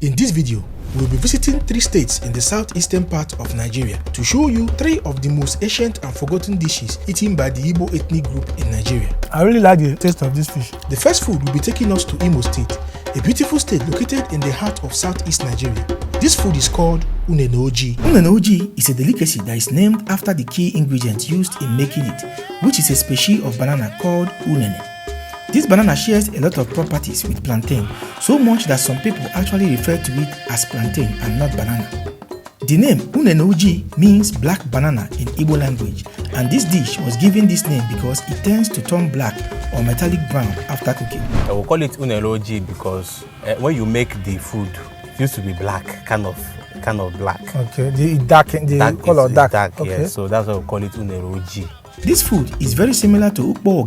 In this video, we'll be visiting 3 states in the southeastern part of Nigeria to show you 3 of the most ancient and forgotten dishes eaten by the Igbo ethnic group in Nigeria. I really like the taste of this fish. The first food will be taking us to Imo State, a beautiful state located in the heart of southeast Nigeria. This food is called Unene Ojii. Unene Ojii is a delicacy that is named after the key ingredient used in making it, which is a species of banana called unene. This banana shares a lot of properties with plantain, so much that some people actually refer to it as plantain and not banana. The name Unene Ojii means black banana in Igbo language, and this dish was given this name because it tends to turn black or metallic brown after cooking. I will call it Unene Ojii because when you make the food, it used to be black, kind of black. Okay, the color dark. Okay. Yes, so that's why we call it Unene Ojii. This food is very similar to Oobo,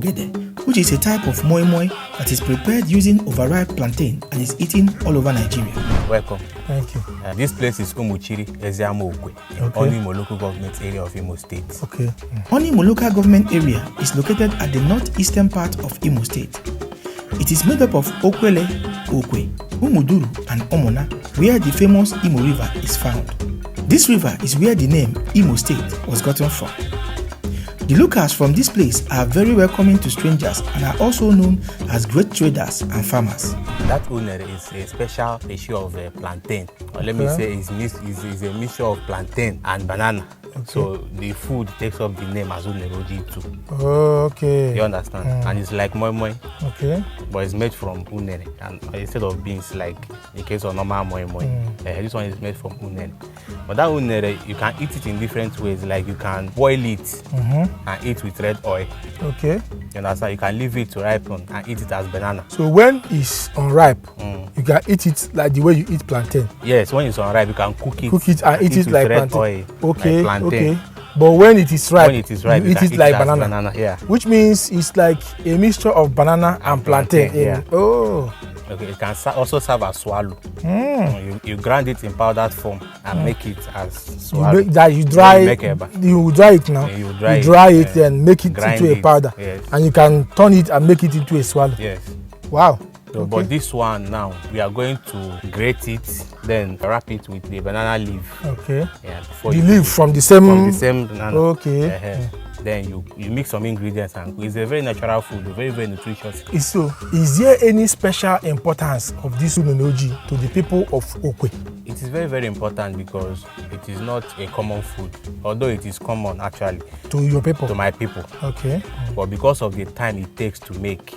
which is a type of moi moi that is prepared using overripe plantain and is eaten all over Nigeria. Welcome. Thank you. This place is Umuchiri, Eziamo Okwe, Onimo local government area of Imo State. Okay. Onimo local government area is located at the northeastern part of Imo State. It is made up of Okwele, Okwe, Umuduru, and Omona, where the famous Imo River is found. This river is where the name Imo State was gotten from. The locals from this place are very welcoming to strangers and are also known as great traders and farmers. That unere is a special issue of plantain, or let me say is a mixture of plantain and banana. Okay. So the food takes up the name as Unene Ojii too. Okay. You understand? And it's like moi moi. Okay. But it's made from unere, and instead of beans like in case of normal moi moi, this one is made from unere. But that unere, you can eat it in different ways. Like you can boil it and eat with red oil. Okay. You understand? You can leave it to ripen and eat it as banana. So when it's unripe, you can eat it like the way you eat plantain. Yes, when it's unripe, you can cook it and eat it like red plantain. Oil, okay, like plantain. Okay. But when it is ripe, you eat it like banana. Yeah. Which means it's like a mixture of banana and plantain. Yeah. Oh. Okay, it can also serve as swallow. You grind it in powdered form and make it as swallow. You dry it now. You dry it and make it into a powder. Yes. And you can turn it and make it into a swallow. Yes. Wow. So, okay. But this one now, we are going to grate it, then wrap it with the banana leaf. Okay. Yeah. The leaf from the same banana. Okay. Then you mix some ingredients and it's a very natural food, very, very nutritious. So, is there any special importance of this Unene Ojii to the people of Okwe? It is very, very important because it is not a common food, although it is common actually. To your people? To my people. Okay. But because of the time it takes to make,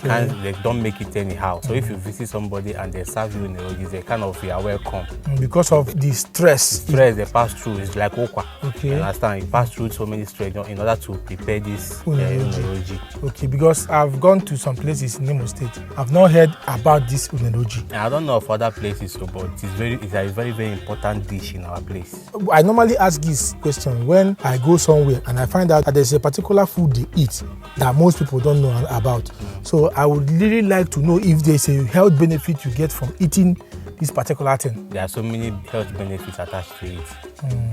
they don't make it anyhow. So if you visit somebody and they serve you in they kind of you are welcome. Because of the stress. The stress they pass through is like okra. Okay. You understand? You pass through so many stress in order to prepare this Unene Ojii. Okay, because I've gone to some places in Imo State. I've not heard about this Unene Ojii. I don't know of other places, but it's a very, very important dish in our place. I normally ask this question when I go somewhere and I find out that there's a particular food they eat that most people don't know about. So I would really like to know if there's a health benefit you get from eating this particular thing. There are so many health benefits attached to it.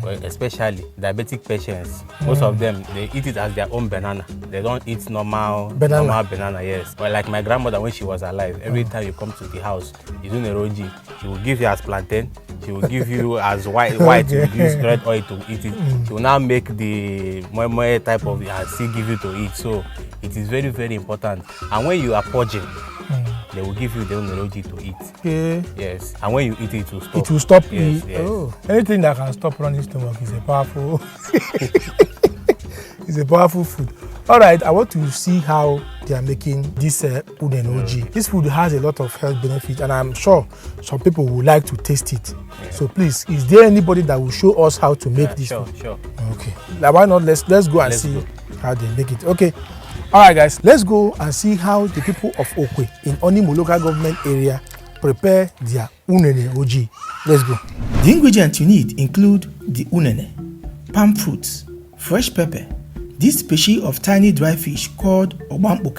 Well, especially diabetic patients. Most of them, they eat it as their own banana. They don't eat normal banana, yes. But like my grandmother when she was alive, every time you come to the house, you do Unene Ojii, she will give you as plantain, she will give you as white, you use red oil to eat it. She will now make the moi moi type of and still give you to eat. So it is very, very important. And when you are purging, they will give you the Unene Ojii to eat. Okay. Yes. And when you eat it, will stop. It will stop. Yes. Oh. Anything that can stop running stomach is a powerful it's a powerful food. All right, I want to see how they are making this Unene Ojii. This food has a lot of health benefits and I'm sure some people would like to taste it. So please, is there anybody that will show us how to make this food? Sure. Okay. Now why not let's go and see how they make it. Okay. All right, guys, let's go and see how the people of Okwe in Onimo local government area prepare their Unene Ojii. Let's go. The ingredients you need include the unene, palm fruits, fresh pepper, this species of tiny dry fish called Obambo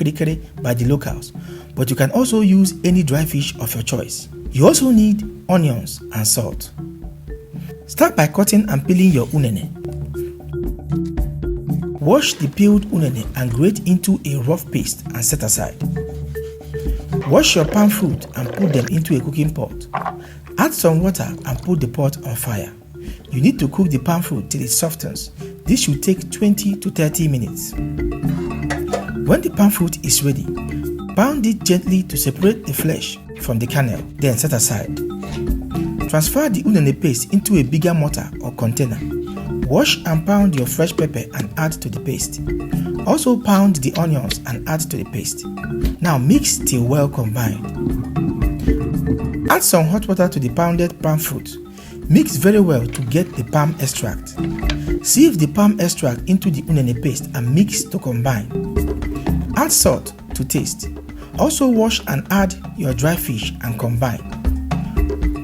by the locals, but you can also use any dry fish of your choice. You also need onions and salt. Start by cutting and peeling your unene. Wash the peeled unene and grate into a rough paste and set aside. Wash your palm fruit and put them into a cooking pot. Add some water and put the pot on fire. You need to cook the palm fruit till it softens. This should take 20 to 30 minutes. When the palm fruit is ready, pound it gently to separate the flesh from the kernel, then set aside. Transfer the unene paste into a bigger mortar or container. Wash and pound your fresh pepper and add to the paste. Also pound the onions and add to the paste. Now mix till well combined. Add some hot water to the pounded palm fruit. Mix very well to get the palm extract. Sieve the palm extract into the unene paste and mix to combine. Add salt to taste. Also wash and add your dry fish and combine.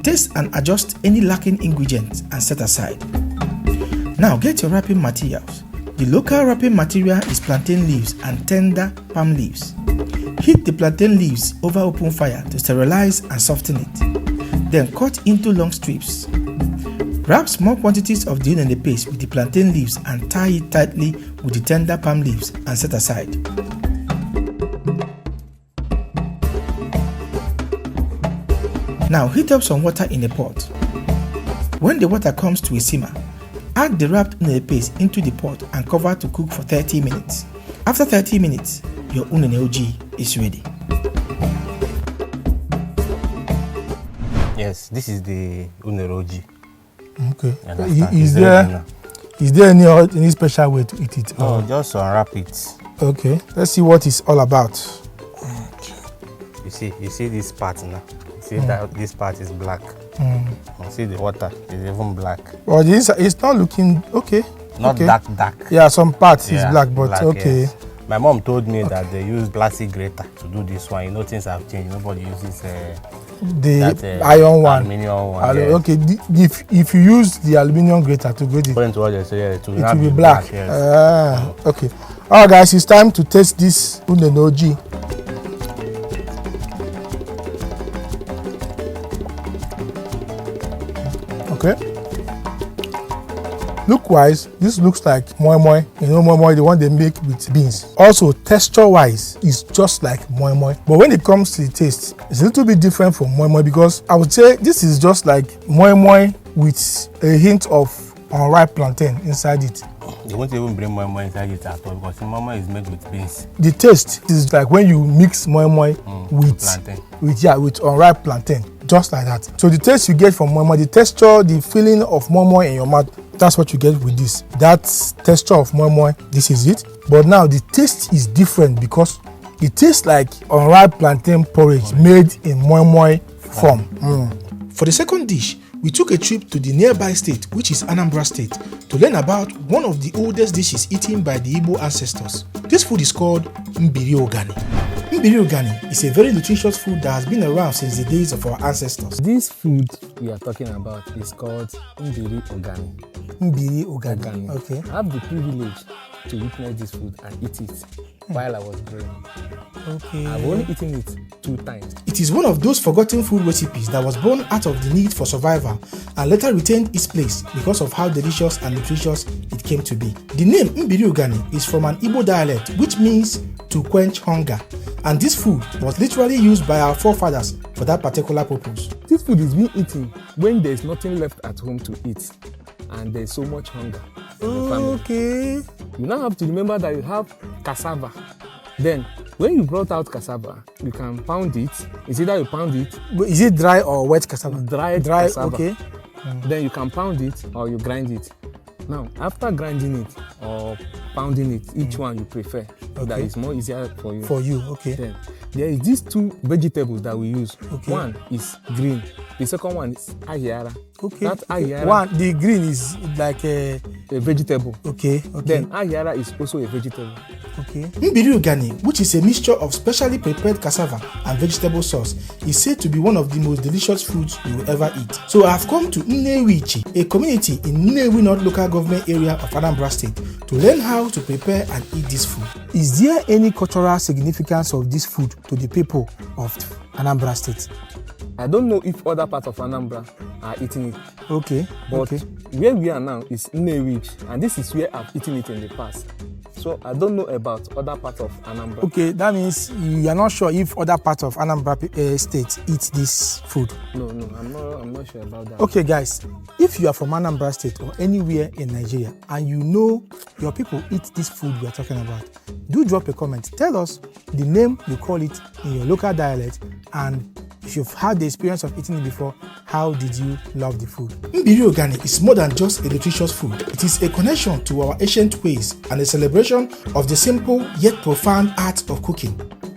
Taste and adjust any lacking ingredients and set aside. Now get your wrapping materials. The local wrapping material is plantain leaves and tender palm leaves. Heat the plantain leaves over open fire to sterilize and soften it. Then cut into long strips. Wrap small quantities of the unene paste with the plantain leaves and tie it tightly with the tender palm leaves and set aside. Now heat up some water in a pot. When the water comes to a simmer, add the wrapped unene paste into the pot and cover to cook for 30 minutes. After 30 minutes, your Unene Ojii is ready. Yes, this is the Unene Ojii. Okay. Is there any special way to eat it? No, just unwrap it. Okay. Let's see what it's all about. Okay. You see this part now. You see that this part is black. You see the water is even black. Well, it's not looking okay. Not dark. Yeah, some parts is black, but black, okay. Yes. My mom told me that they use plastic grater to do this one. You know, things have changed. Nobody uses the iron one. Aluminium one. Yes. Okay, if you use the aluminium grater to grate it, according to what they say, it will be black. Yes. Okay. All right, guys, it's time to taste this Unene Ojii. Okay. Look-wise, this looks like moi moi. You know moi moi, the one they make with beans. Also, texture-wise, it's just like moi moi. But when it comes to the taste, it's a little bit different from moi moi because I would say this is just like moi moi with a hint of unripe plantain inside it. They won't even bring moi moi inside it at all because moi moi is made with beans. The taste is like when you mix moi moi with plantain. with unripe plantain, just like that. So the taste you get from moi moi, the texture, the feeling of moi moi in your mouth, that's what you get with this. That texture of moi moi, this is it. But now the taste is different because it tastes like unripe plantain porridge made in moi moi form. For the second dish, we took a trip to the nearby state, which is Anambra State, to learn about one of the oldest dishes eaten by the Igbo ancestors. This food is called Mbiri Ugani. Mbiri Ugani is a very nutritious food that has been around since the days of our ancestors. This food we are talking about is called Mbiri Ugani. Mbiri Ugani. Okay. I have the privilege to witness this food and eat it while I was growing. Okay. I've only eaten it 2 times. It is one of those forgotten food recipes that was born out of the need for survival and later retained its place because of how delicious and nutritious it came to be. The name Mbiri Ugani is from an Igbo dialect which means to quench hunger, and this food was literally used by our forefathers for that particular purpose. This food is being eaten when there is nothing left at home to eat and there is so much hunger in the family. Okay. You now have to remember that you have cassava. Then, when you brought out cassava, you can pound it. It's either you pound it. Is it dry or wet cassava? Dry cassava. Okay. Then you can pound it or you grind it. Now, after grinding it or pounding it, each one you prefer. So that is more easier for you. For you, okay. Then, there is these 2 vegetables that we use. Okay. One is green. The second one is ahiara. Okay. That ahiara. One, the green is like a vegetable. Okay. Then ahiara is also a vegetable. Okay. Mbiri Ugani, which is a mixture of specially prepared cassava and vegetable sauce, is said to be one of the most delicious foods you will ever eat. So I have come to Unene Ojii, a community in Unene North local government area of Anambra State, to learn how to prepare and eat this food. Is there any cultural significance of this food to the people of Anambra State? I don't know if other parts of Anambra are eating it. Okay. But where we are now is Unene Ojii, and this is where I've eaten it in the past. So I don't know about other parts of Anambra. Okay, that means you are not sure if other parts of Anambra state eat this food. No, I'm not sure about that. Okay, guys, if you are from Anambra state or anywhere in Nigeria and you know your people eat this food we are talking about, do drop a comment. Tell us the name you call it in your local dialect, and if you've had the experience of eating it before, how did you love the food? Mbiri Ugani is more than just a nutritious food. It is a connection to our ancient ways and a celebration of the simple yet profound art of cooking.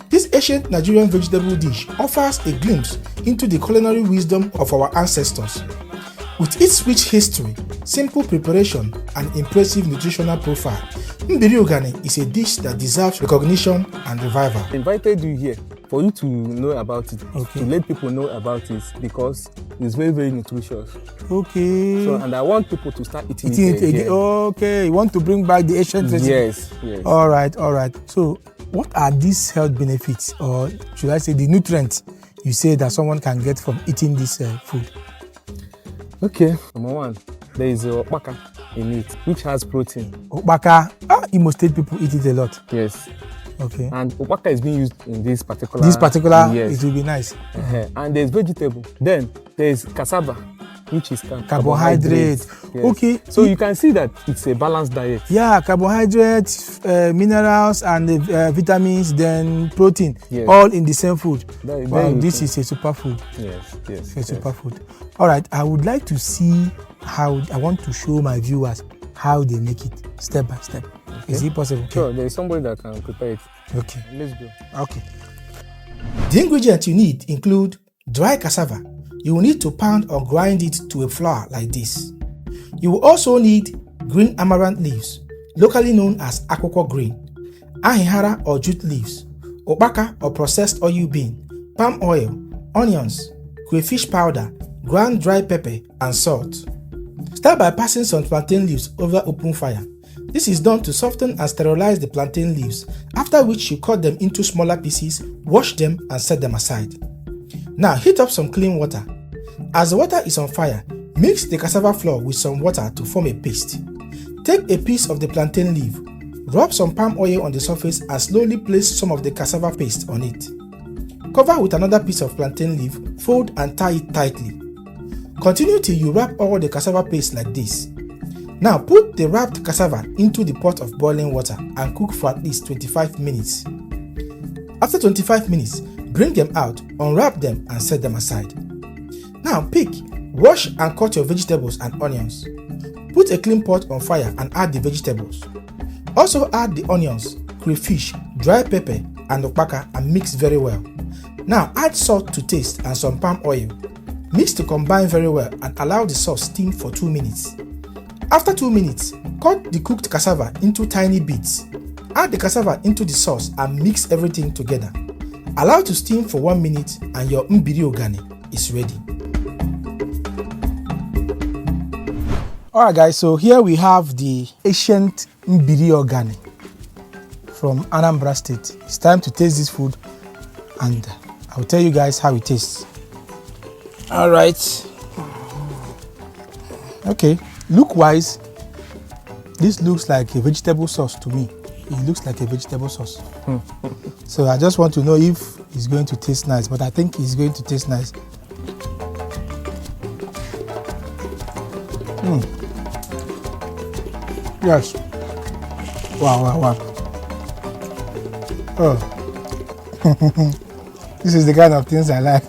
This ancient Nigerian vegetable dish offers a glimpse into the culinary wisdom of our ancestors. With its rich history, simple preparation, and impressive nutritional profile, Mbiri Ugani is a dish that deserves recognition and revival. I invited you here for you to know about it, Okay. to let people know about it, because it's very, very nutritious. Okay. So, and I want people to start eating Eating it again. Okay, you want to bring back the ancient recipe? Yes. All right. So, what are these health benefits, or should I say the nutrients you say that someone can get from eating this food? Okay. Number one, there is okra in it, which has protein. Okra, Imo State people eat it a lot. Yes. Okay. And okra is being used in this particular. Yes. It will be nice. And there's vegetable. Then there's cassava, which is Carbohydrate. Yes. Okay. So you can see that it's a balanced diet. Yeah, carbohydrates, minerals, and vitamins, then protein, Yes. all in the same food. Wow, this can- is a superfood. Yes. A superfood. All right, I would like to see how, I want to show my viewers how they make it step by step. Okay. Is it possible? Sure, there is somebody that can prepare it. Okay. Let's go. Okay. The ingredients you need include dry cassava. You will need to pound or grind it to a flour like this. You will also need green amaranth leaves, locally known as akwukwo green, ahihara or jute leaves, okpaka or processed oil bean, palm oil, onions, crayfish powder, ground dry pepper, and salt. Start by passing some plantain leaves over open fire. This is done to soften and sterilize the plantain leaves, after which you cut them into smaller pieces, wash them, and set them aside. Now heat up some clean water. As the water is on fire, mix the cassava flour with some water to form a paste. Take a piece of the plantain leaf, rub some palm oil on the surface, and slowly place some of the cassava paste on it. Cover with another piece of plantain leaf, fold and tie it tightly. Continue till you wrap all the cassava paste like this. Now put the wrapped cassava into the pot of boiling water and cook for at least 25 minutes. After 25 minutes, bring them out, unwrap them, and set them aside. Now pick, wash and cut your vegetables and onions. Put a clean pot on fire and add the vegetables. Also add the onions, crayfish, dry pepper, and okpaka and mix very well. Now add salt to taste and some palm oil. Mix to combine very well and allow the sauce steam for 2 minutes. After 2 minutes, cut the cooked cassava into tiny bits. Add the cassava into the sauce and mix everything together. Allow to steam for 1 minute and your Mbiri Ugani is ready. Alright guys, so here we have the ancient Mbiri Ugani from Anambra State. It's time to taste this food and I'll tell you guys how it tastes. Alright. Okay, look wise, this looks like a vegetable sauce to me. It looks like a vegetable sauce. So I just want to know if it's going to taste nice, but I think it's going to taste nice. Yes. Wow. Oh. This is the kind of things I like.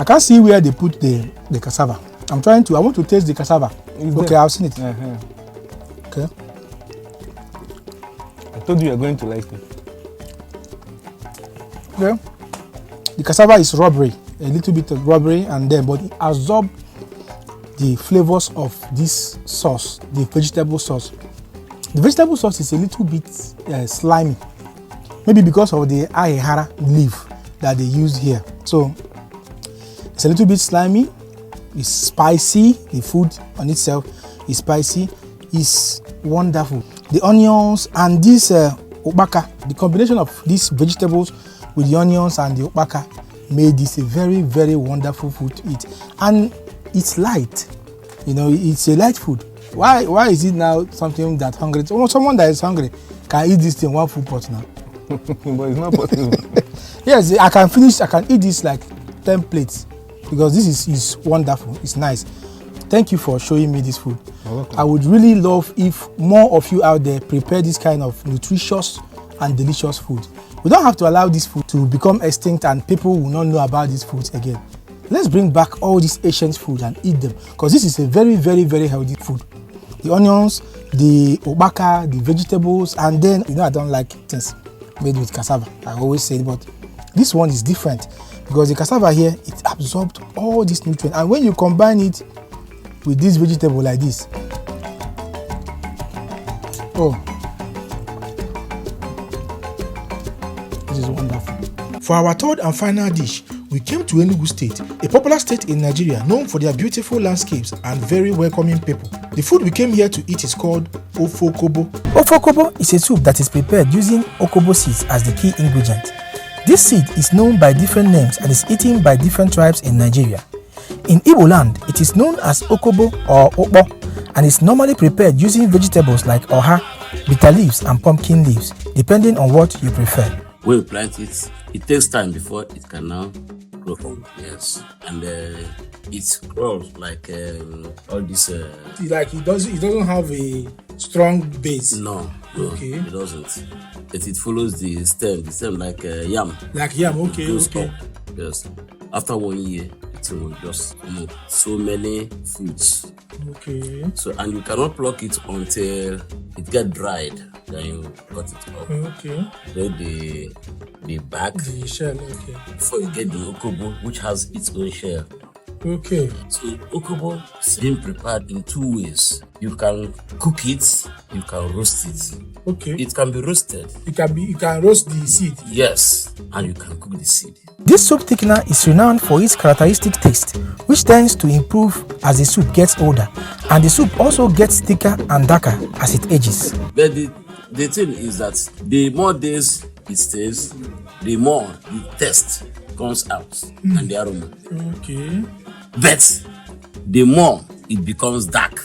I can't see where they put the cassava. I want to taste the cassava. Okay, I've seen it. Okay. I told you you're going to like it. Okay. The cassava is rubbery, a little bit of rubbery, and then but it absorbs the flavors of this sauce, the vegetable sauce. The vegetable sauce is a little bit slimy, maybe because of the ahihara leaf that they use here. So it's a little bit slimy. It's spicy. The food on itself is spicy. It's wonderful. The onions and this okpaka, the combination of these vegetables with the onions and the okpaka made this a very, very wonderful food to eat. And it's light. You know, it's a light food. Why is it now something that hungry? Someone that is hungry can eat this thing one full pot now. But it's not possible. Yes, I can eat this like 10 plates because this is wonderful. It's nice. Thank you for showing me this food. I would really love if more of you out there prepare this kind of nutritious and delicious food. We don't have to allow this food to become extinct and people will not know about these foods again. Let's bring back all these ancient food and eat them because this is a very, very, very healthy food. The onions, the obaka, the vegetables, and then, you know, I don't like things made with cassava. I always say it, but this one is different because the cassava here, it absorbed all these nutrients. And when you combine it with this vegetable like this, oh, this is wonderful. For our third and final dish, we came to Enugu State, a popular state in Nigeria known for their beautiful landscapes and very welcoming people. The food we came here to eat is called Ofe Okobo. Ofe Okobo is a soup that is prepared using okobo seeds as the key ingredient. This seed is known by different names and is eaten by different tribes in Nigeria. In Igbo land, it is known as Okobo or Okpo and is normally prepared using vegetables like oha, bitter leaves and pumpkin leaves, depending on what you prefer. When you plant it, it takes time before it can now grow. Yes, and it grows like all this. Like it doesn't have a strong base. No, Okay. it doesn't. It follows the stem like yam. Like yam, okay, Goes okay. up. Yes. After 1 year, it will just come up so many fruits. Okay. So and you cannot pluck it until it get dried. Then you cut it up. Okay. Then the back The shell, okay. before you get the okobo, which has its own shell. Okay. So okobo is being prepared in 2 ways. You can cook it, you can roast it. Okay. It can be roasted, You can roast the seed. yes, and you can cook the seed. This soup thickener is renowned for its characteristic taste, which tends to improve as the soup gets older, and the soup also gets thicker and darker as it ages. But the thing is that the more days it stays, the more the taste comes out and the aroma. Okay. But the more it becomes dark.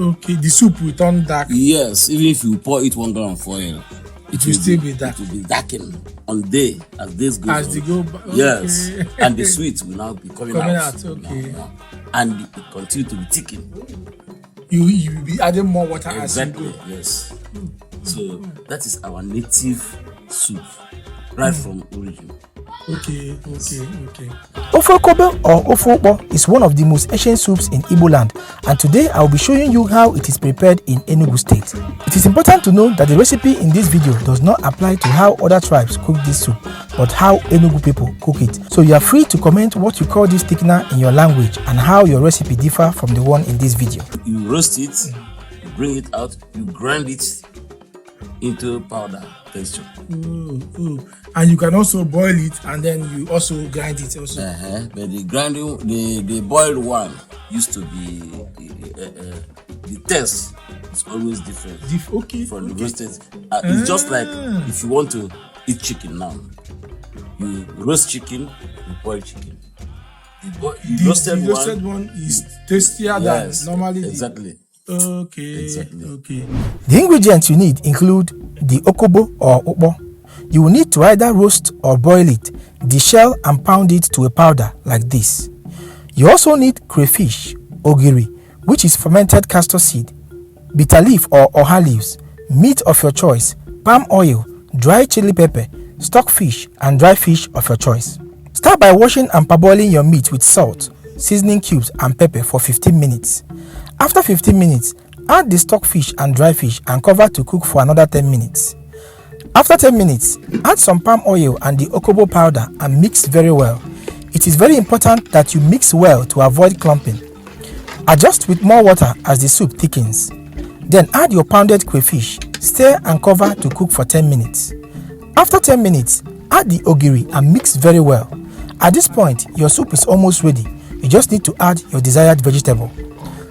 Okay. The soup will turn dark. Yes, even if you pour it 1 gallon of oil, It will still be dark. It will be darkened on day as days go. As they go back. Yes, Okay. and the sweet will now be coming out. Okay. Now. And it continue to be thickened. You will be adding more water Exactly. as you go. Yes. So that is our native soup, right from origin. Okay. Ofe Okobo or Ofe Okpo is one of the most ancient soups in Igbo land, and today I will be showing you how it is prepared in Enugu State. It is important to know that the recipe in this video does not apply to how other tribes cook this soup, but how Enugu people cook it. So you are free to comment what you call this thickener in your language and how your recipe differ from the one in this video. You roast it, you bring it out, you grind it into powder texture. And you can also boil it and then you also grind it also. But the grinding, the boiled one used to be the taste is always different Okay. from the roasted. It's just like if you want to eat chicken now, you roast chicken, you boil chicken. The roasted one is tastier than normally. Exactly. Okay. Exactly. Okay. The ingredients you need include the okobo or okpo. You will need to either roast or boil it, deshell and pound it to a powder like this. You also need crayfish, ogiri, which is fermented castor seed, bitter leaf or oha leaves, meat of your choice, palm oil, dry chili pepper, stockfish and dry fish of your choice. Start by washing and parboiling your meat with salt, seasoning cubes and pepper for 15 minutes. After 15 minutes, add the stockfish and dry fish and cover to cook for another 10 minutes. After 10 minutes, add some palm oil and the okobo powder and mix very well. It is very important that you mix well to avoid clumping. Adjust with more water as the soup thickens. Then add your pounded crayfish, stir and cover to cook for 10 minutes. After 10 minutes, add the ogiri and mix very well. At this point, your soup is almost ready. You just need to add your desired vegetable.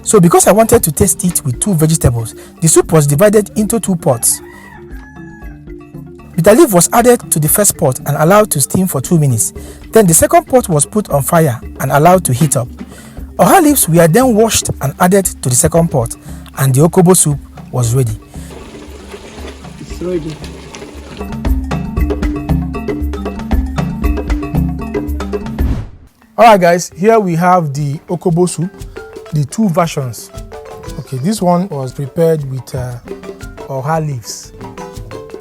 So because I wanted to taste it with 2 vegetables, the soup was divided into 2 pots. Bitter leaf was added to the first pot and allowed to steam for 2 minutes. Then the second pot was put on fire and allowed to heat up. Oha leaves were then washed and added to the second pot, and the Okobo soup was ready. It's ready. Alright guys, here we have the Okobo soup, the two versions. Okay, this one was prepared with Oha leaves.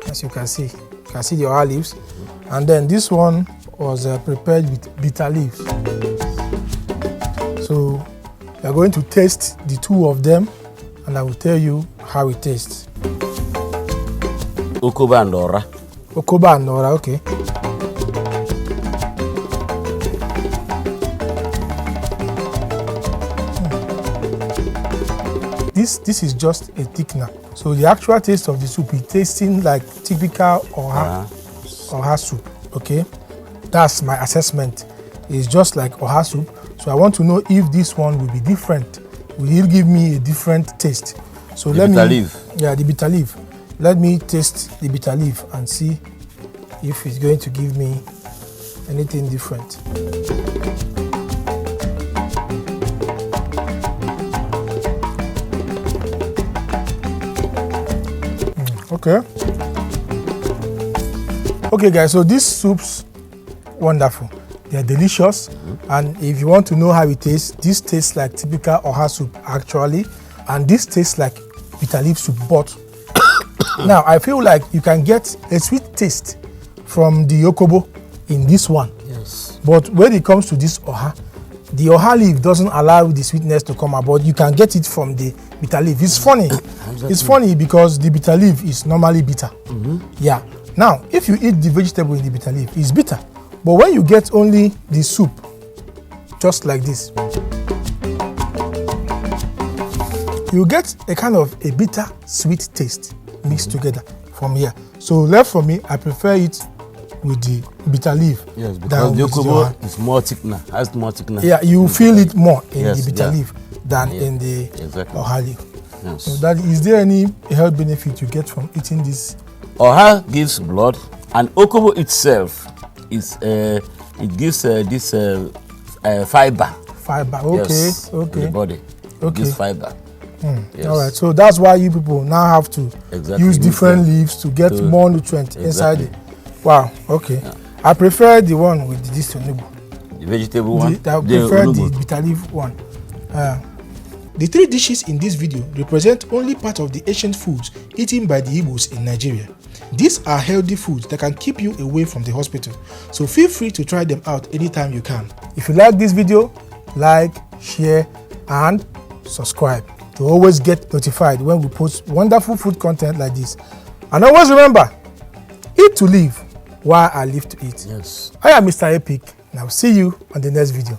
As you can see the Oha leaves. And then this one was prepared with bitter leaves. So we are going to taste the two of them, and I will tell you how it tastes. Okobo and Ora. Okobo and Ora, okay. This is just a thickener. So the actual taste of the soup is tasting like typical Oha soup. Okay, that's my assessment. It's just like Oha soup. So I want to know if this one will be different. Will it give me a different taste? So the bitter leaf. Yeah, the bitter leaf. Let me taste the bitter leaf and see if it's going to give me anything different. Okay. Okay guys, so these soups, wonderful. They are delicious. And if you want to know how it tastes, this tastes like typical Oha soup actually. And this tastes like bitter leaf soup, but now I feel like you can get a sweet taste from the Okobo in this one. Yes. But when it comes to this Oha, the Oha leaf doesn't allow the sweetness to come out, but you can get it from the bitter leaf. It's funny. Exactly. It's funny because the bitter leaf is normally bitter. Yeah. Now, if you eat the vegetable in the bitter leaf, it's bitter. But when you get only the soup, just like this, you get a kind of a bitter sweet taste mixed together from here. So left for me, I prefer it with the bitter leaf. Yes, because the Okobo is more thickener, has more thickener. Yeah, you feel it more in Yes, the bitter yeah. leaf than Yeah, in the exactly. Oha leaf. Yes. So that is there any health benefit you get from eating this? Oha gives blood, and Okobo itself is it gives this fiber. Fiber. Okay. Yes, Okay. in the body. It gives fiber. Yes. All right. So that's why you people now have to use different leaves to get more nutrients inside it. Wow. Okay. Yeah. I prefer the one with this onubu. The vegetable one. I prefer the bitter leaf one. The three dishes in this video represent only part of the ancient foods eaten by the Igbos in Nigeria. These are healthy foods that can keep you away from the hospital, so feel free to try them out anytime you can. If you like this video, like, share, and subscribe to always get notified when we post wonderful food content like this. And always remember, eat to live while I live to eat. Yes. I am Mr. Epic, and I'll see you on the next video.